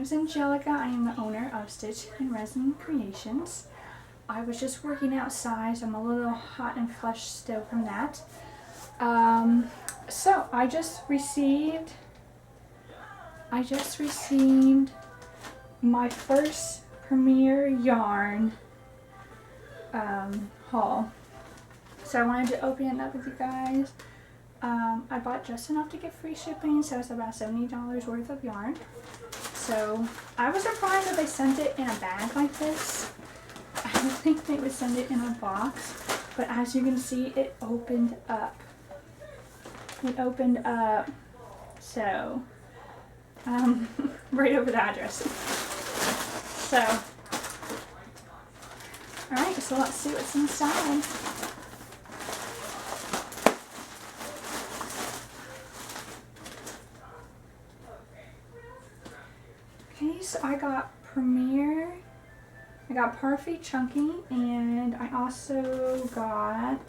name is Angelica. I am the owner of Stitch and Resin Creations. I was just working outside, so I'm a little hot and flushed still from that. So I just received my first Premier yarn haul. So I wanted to open it up with you guys. I bought just enough to get free shipping, so it's about $70 worth of yarn. So I was surprised that they sent it in a bag like this. I don't think they would send it in a box, but as you can see, it opened up. So right over the address. So, alright, so let's see what's inside. Okay, so I got Parfait Chunky, and I also got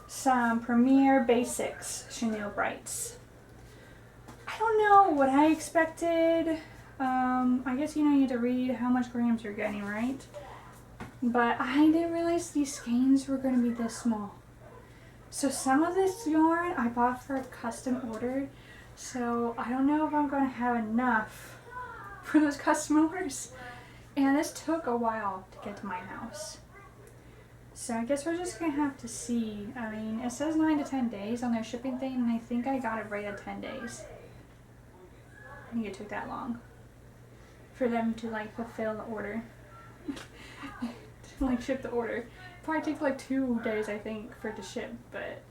some Premier Basics Chenille Brights. I don't know what I expected. I guess you need to read how much grams you're getting, right? But I didn't realize these skeins were going to be this small. So some of this yarn I bought for a custom order, so I don't know if I'm going to have enough for those custom orders. And this took a while to get to my house. So I guess we're just going to have to see. I mean, it says 9 to 10 days on their shipping thing, and I think I got it right at 10 days. I think it took that long for them to like fulfill the order. To like ship the order. It probably took like 2 days, I think, for it to ship, but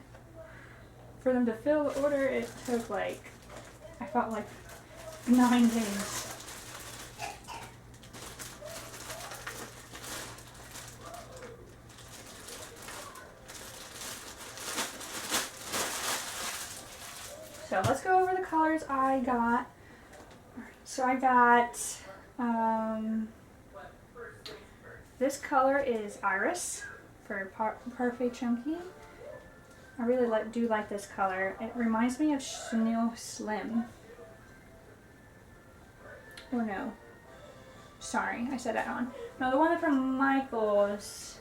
for them to fill the order, it took like, I felt like 9 days. So let's go over the colors I got. So I got, this color is Iris for Parfait Chunky. I really do like this color. It reminds me of Chenille Slim. Or no. Sorry, I said that wrong. No, the one from Michael's.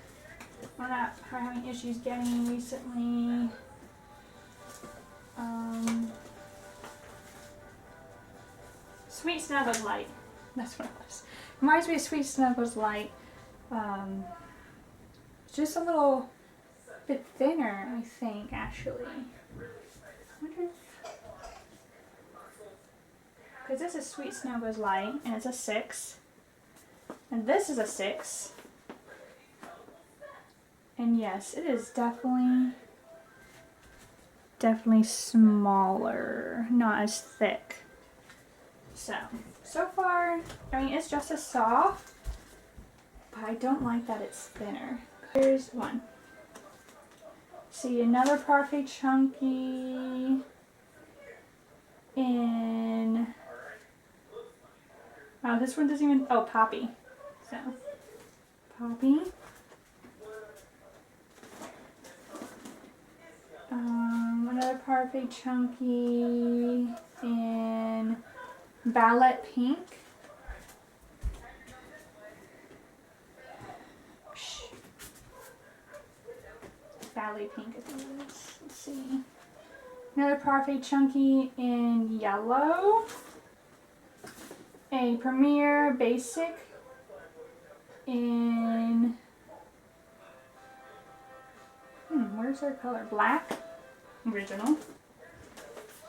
One that I'm having issues getting recently. Sweet Snuggles Light. That's what it was. Reminds me of Sweet Snuggles Light. Just a little bit thinner, I think, actually. I wonder if... because this is Sweet Snuggles Light, and it's a 6. And this is a 6. And yes, it is definitely smaller, not as thick. So far, I mean, it's just as soft, but I don't like that it's thinner. Here's one. See, another Parfait Chunky in, oh, this one doesn't even, oh, Poppy. So, Poppy. Another Parfait Chunky in Ballet Pink. Ballet Pink, I think it is. Let's see. Another Parfait Chunky in yellow. A Premier Basic in, where's their color? Black. Original.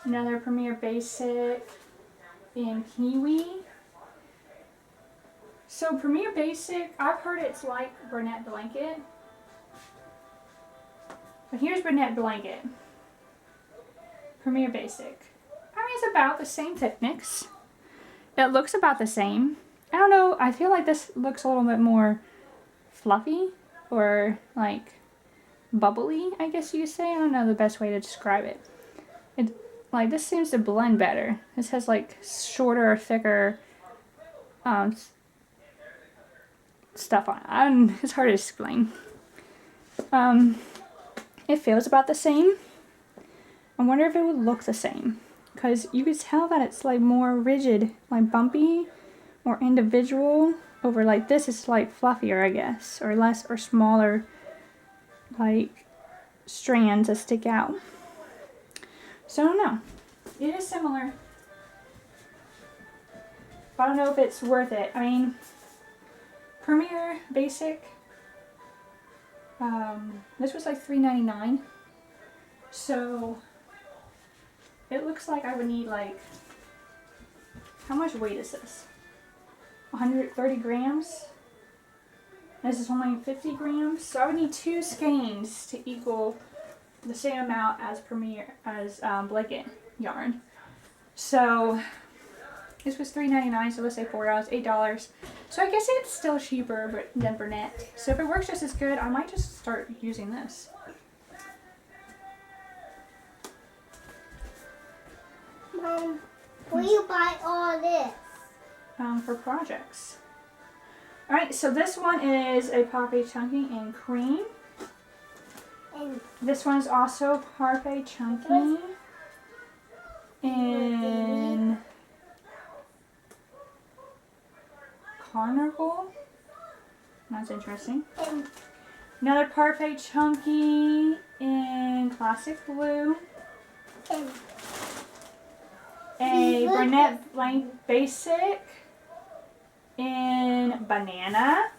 Another Premier Basic in Kiwi. So Premier Basic, I've heard it's like Bernette Blanket. But here's Bernette Blanket. Premier Basic. I mean, it's about the same thickness. It looks about the same. I don't know, I feel like this looks a little bit more fluffy or like bubbly, I guess you could say. I don't know the best way to describe it. Like, this seems to blend better. This has like shorter or thicker stuff on it. It's hard to explain. It feels about the same. I wonder if it would look the same, because you could tell that it's like more rigid, like bumpy, or individual over like this is like fluffier, I guess, or less or smaller like strands that stick out. So I don't know. It is similar, but I don't know if it's worth it. I mean, Premier Basic, this was like $3.99. So it looks like I would need like, how much weight is this? 130 grams. This is only 50 grams. So I would need 2 skeins to equal the same amount as blanket yarn. So this was $3.99, so let's say $4, $8. So I guess it's still cheaper than Bernette. So if it works just as good, I might just start using this. Mom, will you buy all this? For projects. Alright, so this one is a Parfait Chunky in cream. And This one's also Parfait Chunky in Carnival. That's interesting. and Another Parfait Chunky in Classic Blue. and A Bernette Blank Basic in Banana.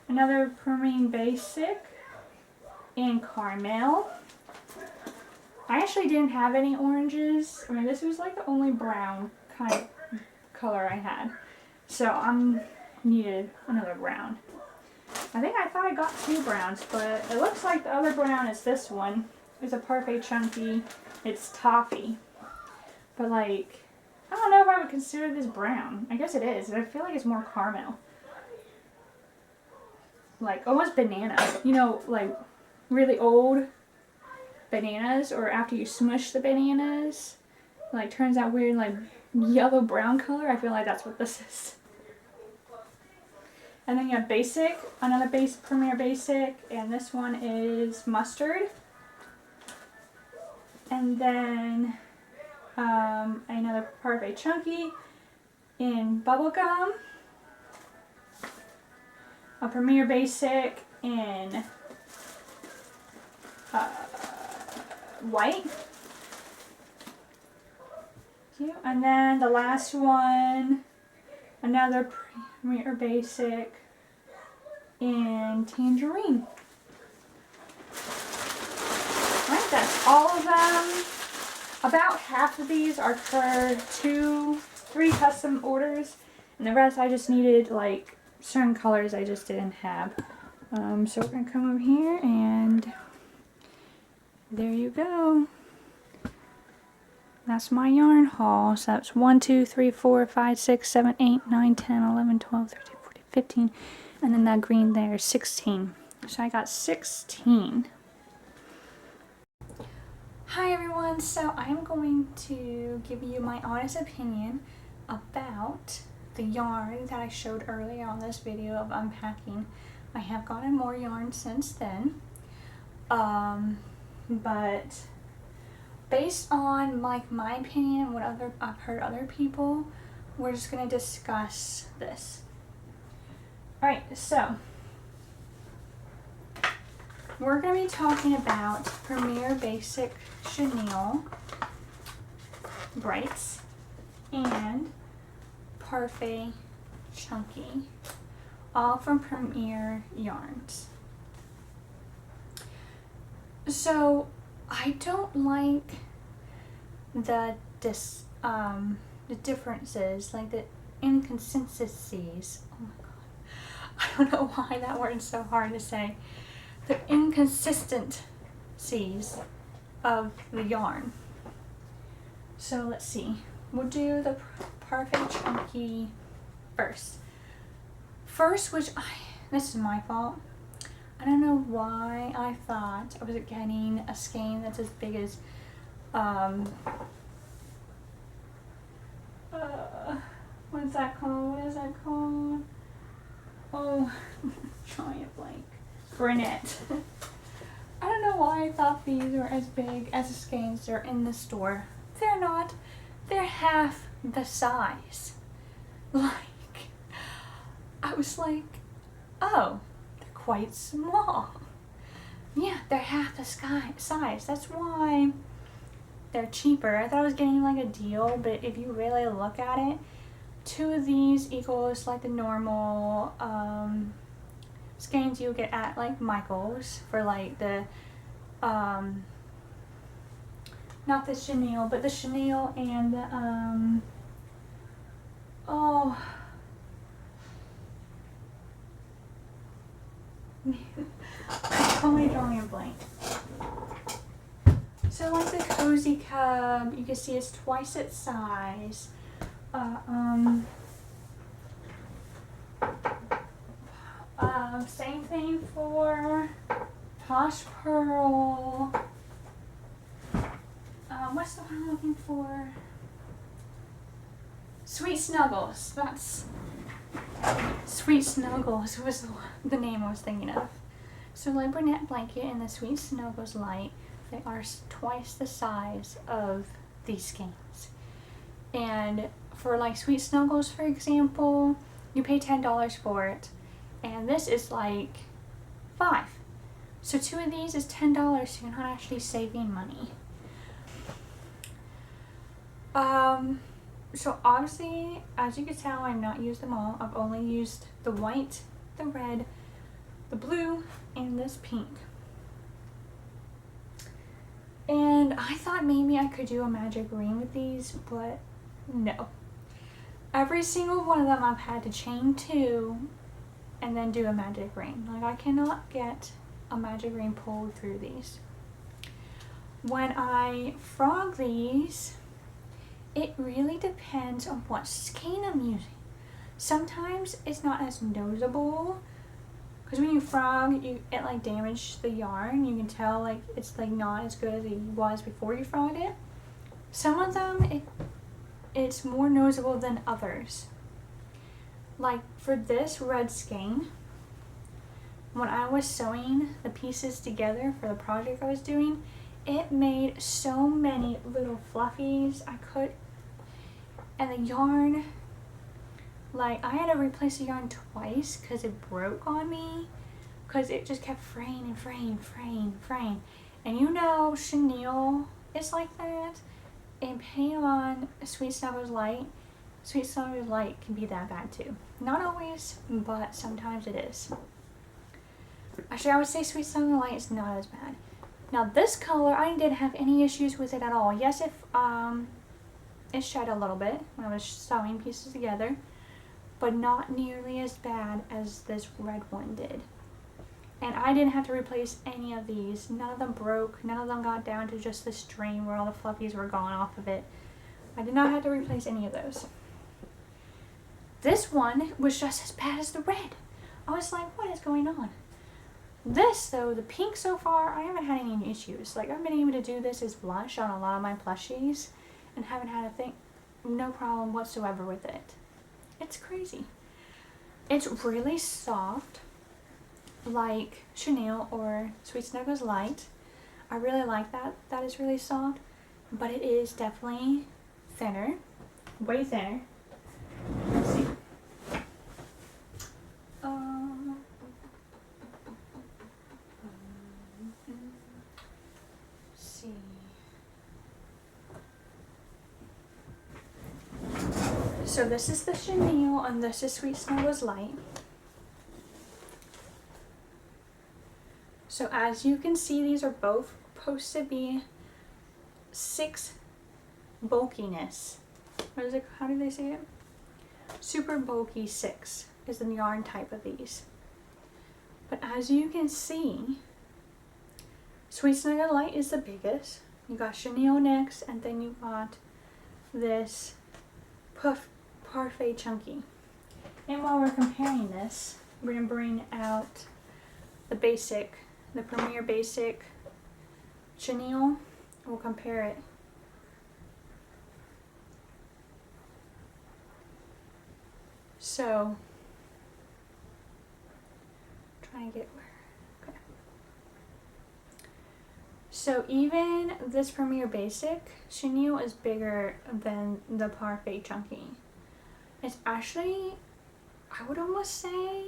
Another Premier Basic in Caramel. I actually didn't have any oranges. I mean, this was like the only brown kind of color I had. So I needed another brown. I thought I got 2 browns, but it looks like the other brown is this one. It's a Parfait Chunky. It's toffee. But like, I don't know if I would consider this brown. I guess it is. I feel like it's more caramel. Like almost banana. You know, like really old bananas, or after you smush the bananas, like turns out weird like yellow brown color. I feel like that's what this is. And then you have Basic, another Premier Basic, and this one is mustard. And then another Parfait Chunky in bubblegum. A Premier Basic in white. Cute. And then the last one, another Premier Basic in tangerine. Alright, that's all of them. About half of these are for 3 custom orders, and the rest I just needed like certain colors I just didn't have. So we're gonna come over here, and there you go. That's my yarn haul. So that's 1, 2, 3, 4, 5, 6, 7, 8, 9, 10, 11, 12, 13, 14, 15, and then that green there, 16. So I got 16. Hi everyone, so I'm going to give you my honest opinion about the yarn that I showed earlier on this video of unpacking. I have gotten more yarn since then, but based on like my opinion, what I've heard other people, we're just going to discuss this. Alright, so we're going to be talking about Premier Basic Chenille Brights and Parfait Chunky, all from Premier Yarns. So I don't like the differences, like the inconsistencies. Oh my god, I don't know why that word is so hard to say. The inconsistencies of the yarn. So let's see. We'll do the Parfait Chunky first. This is my fault. I don't know why I thought I was getting a skein that's as big as what is that called? Oh, drawing a blank. Bernette. I don't know why I thought these were as big as the skeins they're in the store. They're not. they're half the size. Like, I was like, oh, they're quite small. Yeah, they're half the size. That's why they're cheaper. I thought I was getting like a deal, but if you really look at it, 2 of these equals like the normal skeins you get at like Michael's for like the not the chenille, but the chenille and the oh I'm totally drawing a blank. So like the Cozy Cub, you can see it's twice its size. Same thing for Posh Pearl. What's the one I'm looking for? Sweet Snuggles. That's Sweet Snuggles was the name I was thinking of. So like Brunette Blanket and the Sweet Snuggles Light, they are twice the size of these skeins. And for like Sweet Snuggles, for example, you pay $10 for it, and this is like $5. So 2 of these is $10, so you're not actually saving money. So obviously, as you can tell, I've not used them all. I've only used the white, the red, the blue, and this pink. And I thought maybe I could do a magic ring with these, but no. Every single one of them I've had to chain 2 and then do a magic ring. Like, I cannot get a magic ring pulled through these. When I frog these, it really depends on what skein I'm using. Sometimes it's not as noticeable, because when you frog, it like damaged the yarn. You can tell like it's like not as good as it was before you frogged it. Some of them, it's more noticeable than others. Like for this red skein, when I was sewing the pieces together for the project I was doing, it made so many little fluffies. And the yarn, like I had to replace the yarn twice because it broke on me, because it just kept fraying and fraying. And you know, chenille is like that. And paying on Sweet Snuggles Light can be that bad too. Not always, but sometimes it is. Actually, I would say Sweet Snuggles Light is not as bad. Now this color, I didn't have any issues with it at all. Yes, it shed a little bit when I was sewing pieces together, but not nearly as bad as this red one did. And I didn't have to replace any of these. None of them broke. None of them got down to just the string where all the fluffies were gone off of it. I did not have to replace any of those. This one was just as bad as the red. I was like, what is going on? This though, the pink so far, I haven't had any issues. Like I've been able to do this as blush on a lot of my plushies and haven't had no problem whatsoever with it. It's crazy. It's really soft, like chenille or Sweet Snuggles Light. I really like that. That is really soft, but it is definitely thinner, way thinner. Let's see. So this is the chenille and this is Sweet Snuggles Light. So as you can see, these are both supposed to be 6 bulkiness. What is it? How do they say it? Super bulky 6 is the yarn type of these. But as you can see, Sweet Snuggles Light is the biggest. You got chenille next, and then you got this Parfait Chunky. And while we're comparing this, we're going to bring out the Premier Basic Chenille. We'll compare it. So, trying to get where. Okay. So even this Premier Basic chenille is bigger than the Parfait Chunky. It's actually, I would almost say,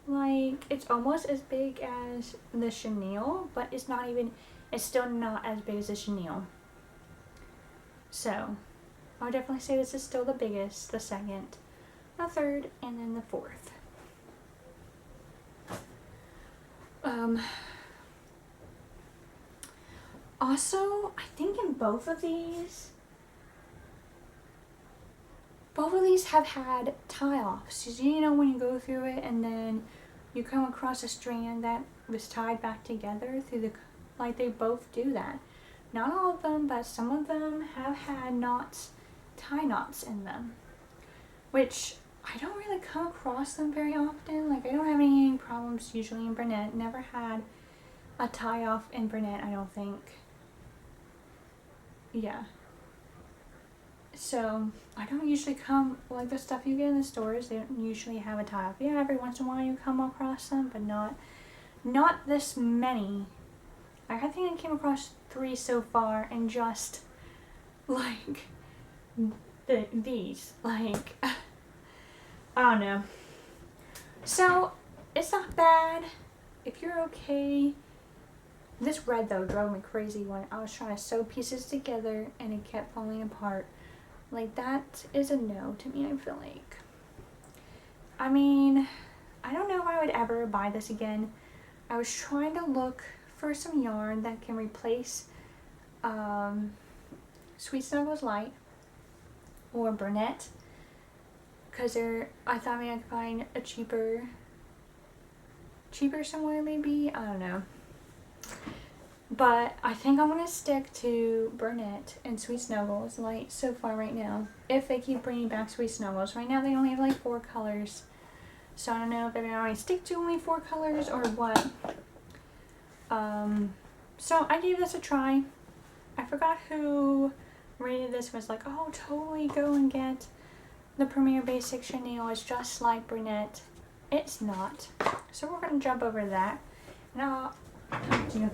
like, it's almost as big as the chenille, but it's not even, it's still not as big as the chenille. So, I would definitely say this is still the biggest, the second, the third, and then the fourth. Also, I think in both of these have had tie-offs. You know, when you go through it and then you come across a strand that was tied back together through the, like, they both do that. Not all of them, but some of them have had knots, tie knots in them, which I don't really come across them very often. Like, I don't have any problems usually in brunette. Never had a tie off in brunette, I don't think. Yeah. So, I don't usually come, like the stuff you get in the stores, they don't usually have a tie off. Yeah, every once in a while you come across them, but not this many. I think I came across 3 so far, and just, like, these, like, I don't know. So, it's not bad. If you're okay. This red, though, drove me crazy when I was trying to sew pieces together and it kept falling apart. Like, that is a no to me, I feel like. I mean, I don't know if I would ever buy this again. I was trying to look for some yarn that can replace Sweet Snuggles Light or Brunette, because I thought maybe I could find a cheaper somewhere, maybe. I don't know. But I think I'm going to stick to Burnett and Sweet Snuggles Light so far right now. If they keep bringing back Sweet Snuggles. Right now they only have like 4 colors. So I don't know if they're going to stick to only 4 colors or what. So I gave this a try. I forgot who rated this, was like, oh, totally go and get the Premier Basic Chenille. It's just like Brunette. It's not. So we're going to jump over that. Now, talk to you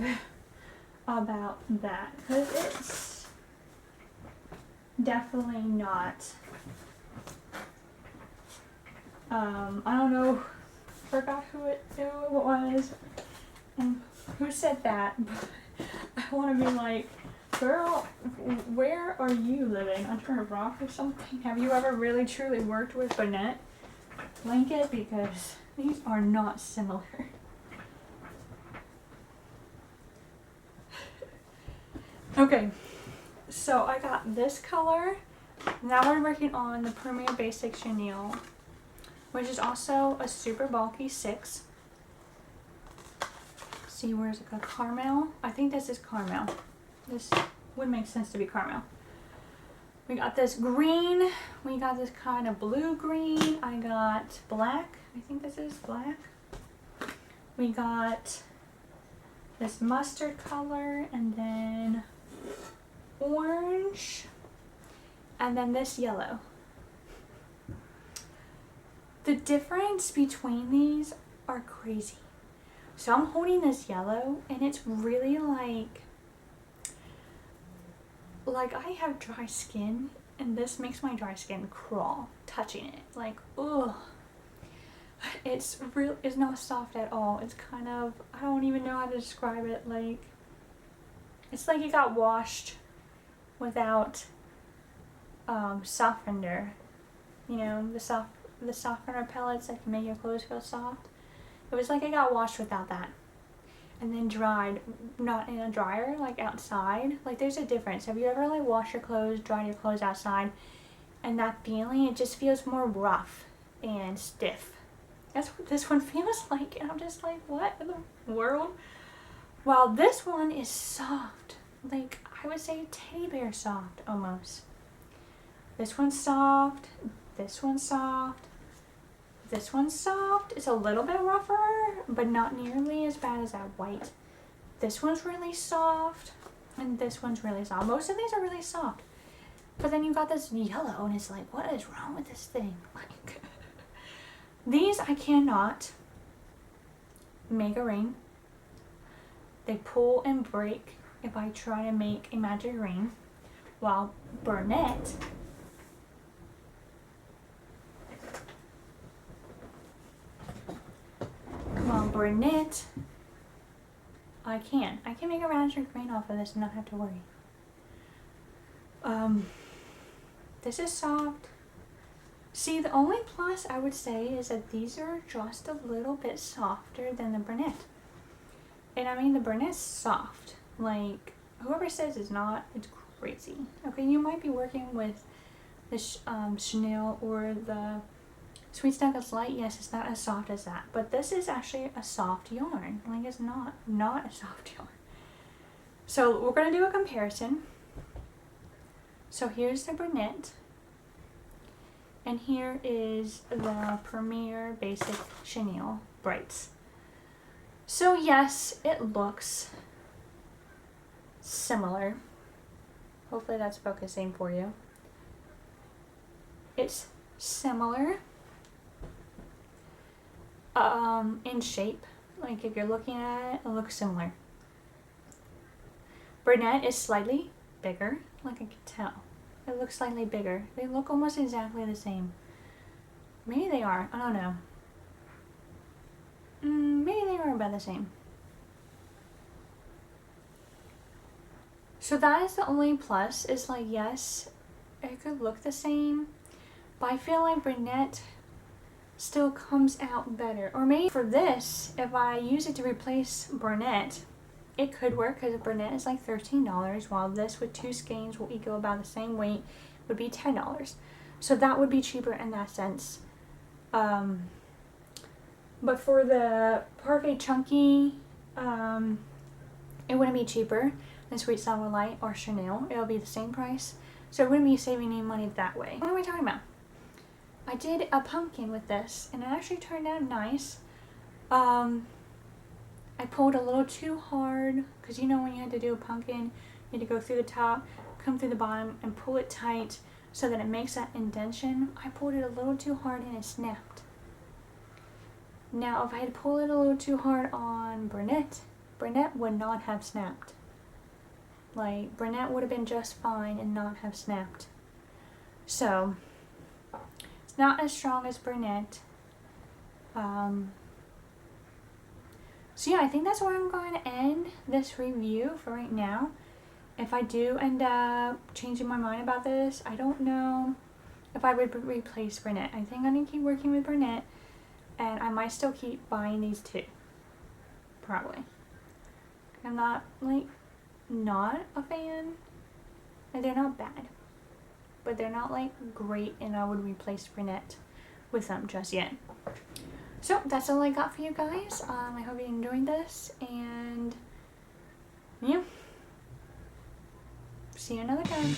about that, because it's definitely not, I don't know, forgot who it was and who said that, but I want to be like, girl, where are you living? Under a rock or something? Have you ever really truly worked with Burnett blanket? Because these are not similar. Okay, so I got this color. Now we're working on the Premier Basic Chenille, which is also a super bulky 6. See, where's it got caramel? I think this is caramel. This would make sense to be caramel. We got this green. We got this kind of blue-green. I got black. I think this is black. We got this mustard color, and then orange, and then this yellow. The difference between these are crazy. So I'm holding this yellow, and it's really like I have dry skin, and this makes my dry skin crawl touching it. Like, ugh. It's not soft at all. It's kind of, I don't even know how to describe it. Like, it's like it got washed without softener. You know, the softener pellets that can make your clothes feel soft. It was like it got washed without that, and then dried, not in a dryer, like outside. Like, there's a difference. Have you ever like washed your clothes, dried your clothes outside, and that feeling, it just feels more rough and stiff. That's what this one feels like, and I'm just like, what in the world? While this one is soft, like, I would say teddy bear soft almost. This one's soft, this one's soft, this one's soft. It's a little bit rougher, but not nearly as bad as that white. This one's really soft, and this one's really soft. Most of these are really soft. But then you got this yellow, and it's like, what is wrong with this thing? Like, these I cannot make a ring. they pull and break if I try to make a magic ring, while brunette I can make a magic ring off of this and not have to worry. This is soft. See, the only plus I would say is that these are just a little bit softer than the brunette. And I mean, the brunette's soft. Like, whoever says it's not, it's crazy. Okay, you might be working with the chenille or the Sweet Snuggles Light. Yes, it's not as soft as that. But this is actually a soft yarn. Like, it's not a soft yarn. So we're going to do a comparison. So here's the brunette. And here is the Premier Basic Chenille Brights. So yes, it looks similar. Hopefully that's focusing for you. It's similar in shape. Like if you're looking at it, it looks similar. Brunette is slightly bigger, like I can tell. It looks slightly bigger. They look almost exactly the same. Maybe they are. I don't know. Maybe they are about the same. So that is the only plus. Is like, yes, it could look the same, but I feel like brunette still comes out better. Or maybe for this, if I use it to replace brunette, it could work because brunette is like $13, while this with 2 skeins will equal about the same weight, would be $10. So that would be cheaper in that sense. But for the Parfait Chunky, it wouldn't be cheaper than Sweet Snuggles Light or Chenille. It'll be the same price. So it wouldn't be saving any money that way. What am I talking about? I did a pumpkin with this, and it actually turned out nice. I pulled a little too hard, because you know when you had to do a pumpkin, you had to go through the top, come through the bottom, and pull it tight so that it makes that indentation. I pulled it a little too hard and it snapped. Now if I had pulled it a little too hard on brunette would not have snapped. Like, brunette would have been just fine and not have snapped. So, it's not as strong as brunette. So yeah, I think that's where I'm going to end this review for right now. If I do end up changing my mind about this, I don't know if I would replace brunette. I think I'm going to keep working with brunette, and I might still keep buying these two. Probably. I'm not, like, not a fan. Like, they're not bad. But they're not, like, great, and I would replace brunette with them just yet. So that's all I got for you guys. I hope you enjoyed this, and yeah, see you another time.